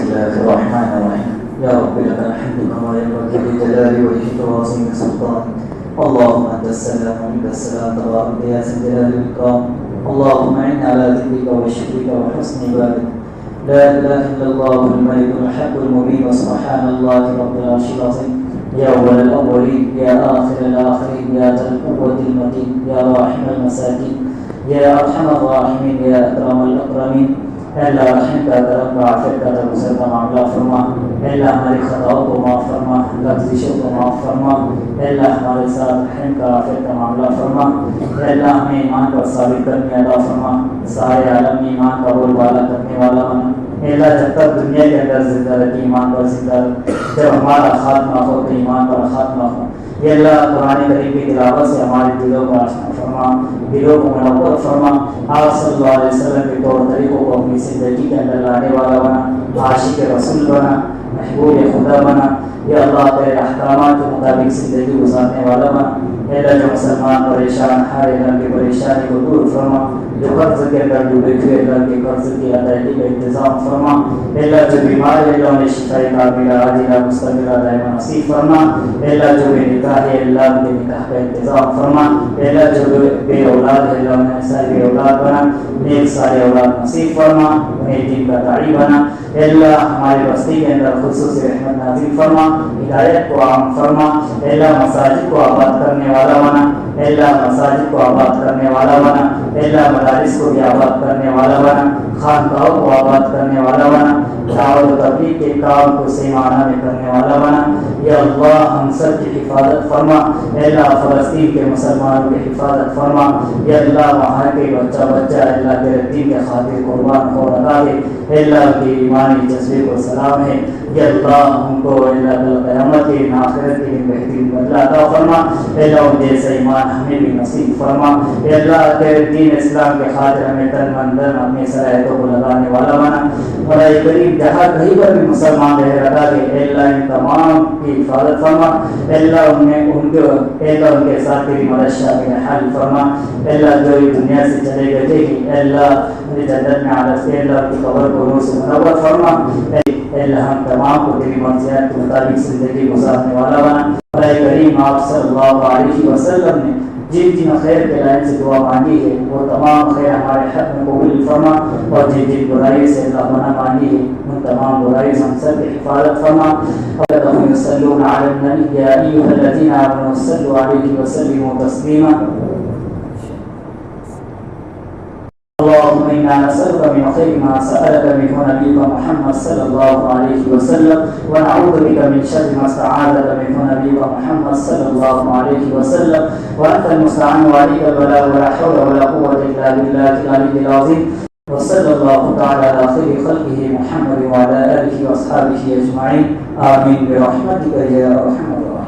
Bismillahirrahmanirrahim. Ya Rabbi lakal hamdu kama yanbaghi li jalali wajhika wa 'azimi sultanik. Allahumma antas salam wa minkas salam tabarak ya zal jalali wal ikram. Allahumma inna ala dhikrika wa syukrika wa husni ibadatik. La ilaha illallah al-malikul haqqul mubin wa subhanallahi rabbil arsyil azim. Ya awwalal awwalin ya akhiral akhirin ya dzal quwwatil matin ya rahimal masakin ya arhamar rahimin ya akramal akramin. अल्लाह रहम का करम का आफियत का तवज्जुह का मामला फरमा। अल्लाह हमारी खताओं को माफ़ फरमा, लफ्ज़िशों को माफ़ फरमा। अल्लाह हमारे साथ रहम का आफियत का मामला फरमा। अल्लाह हमें ईमान पर साबित करने अता फरमा। सारे आलम में ईमान का बोलबाला करने वाला बना। अल्लाह जब तक दुनिया के अंदर जिंदा रखी ईमान पर जिंदा रख, जब हमारा खात्मा हो तो ईमान पर खात्मा हो। ये अल्लाह कुरान करीम की तिलावत से हमारे दिलों को आशना फरमा, दिलों को मुनव्वर फरमा। आप सल्लल्लाहु अलैहि वसल्लम के तौर तरीकों को अपनी ज़िंदगी के अंदर लाने वाला बना, आशिक रसूल बना, महबूब खुदा बना। या अल्लाह तेरे अहकामात के मुताबिक ज़िंदगी गुजारने वाला बना। अल्लाह जो मुसलमान परेशान हर इधर की परेशानी को दूर फरमा, जो कर्ज के अंदर डूबे हुए अल्लाह के कर्ज की अदायगी का इंतज़ाम फरमा। अल्लाह जो बीमार है अल्लाह उन्हें शिफाए कामिला आजिला मुस्तमिला दायमा नसीब फरमा। अल्लाह जो बेनिकाह है अल्लाह उनके निकाह का इंतज़ाम फरमा। अल्लाह जो बे औलाद है अल्लाह उन्हें सारे औलाद बना, नेक सारे औलाद नसीब फरमा, उन्हें दीन का दाई बना। अल्लाह हमारी बस्ती के अंदर खुसूसी रहमत नाज़िल फरमा, हिदायत को आम फरमा। अल्लाह मसाजिद को आबाद करने वाला बना, अल्लाह मसाजिद को आबाद करने वाला बना। अल्लाह मदारिस को भी आबाद करने वाला बना, खानकाहों को आबाद करने वाला बना, दावत तबलीग के काम को सही माना में करने वाला बना। या अल्लाह हम सब की हिफाजत फरमा। अल्लाह फ़लस्तीन के मुसलमानों की हिफाजत फरमा। या अल्लाह वहाँ के बच्चा बच्चा अल्लाह तेरे दीन के खातिर कुर्बान हो लगा दे। अल्लाह की ईमानी जज्बे को सलाम है। या अल्लाह हमको अल्लाह क़यामत के आखिरत के लिए बेहतरीन बदला अता फरमा। अल्लाह उन जैसा ईमान हमें भी नसीब फरमा। अल्लाह तेरे दीन इस्लाम के खातिर हमें तन मन धन अपनी सलाहियतों को लगाने वाला बना। और ये करीब जहाँ कहीं पर भी मुसलमान रह लगा के अल्लाह इन तमाम की हिफाजत फरमा। अल्लाह उनके साथ तेरी मदद शामिल हल फरमा। अल्लाह जो इस दुनिया से चले गए अल्लाह उन्हें जन्नत में आदत से अल्लाह की कब्र को नूर से मुनव्वर फरमा। अल्लाह हम तमाम को तेरी मर्ज़ियात के मुताबिक ज़िंदगी गुजारने वाला बना। और करीम आप सल्लल्लाहु अलैहि वसल्लम ने जिन जिन खैर के लाइन से दुआ मांगी है वो तमाम खैर हमारे हक में कबूल फरमा। और जिन जिन बुराई से अल्लाह मना मांगी है उन तमाम बुराई से हम सब की हिफाजत फरमा। सल्लल्लाहु अलैहि नबी या अय्युहल्लज़ीना आमनू सल्लु अलैहि व सल्लिमू तस्लीमा। اللهم إنا نسألك من خير ما سألك منه نبيك محمد صلى الله عليه وسلم ونعوذ بك من شر ما استعاذك منه نبيك محمد صلى الله عليه وسلم وأنت المستعان وعليك البلاء ولا حول ولا قوة إلا بالله العلي العظيم. وصلى الله تعالى على خير خلقه محمد وعلى آله وأصحابه أجمعين. آمين برحمتك يا أرحم الراحمين.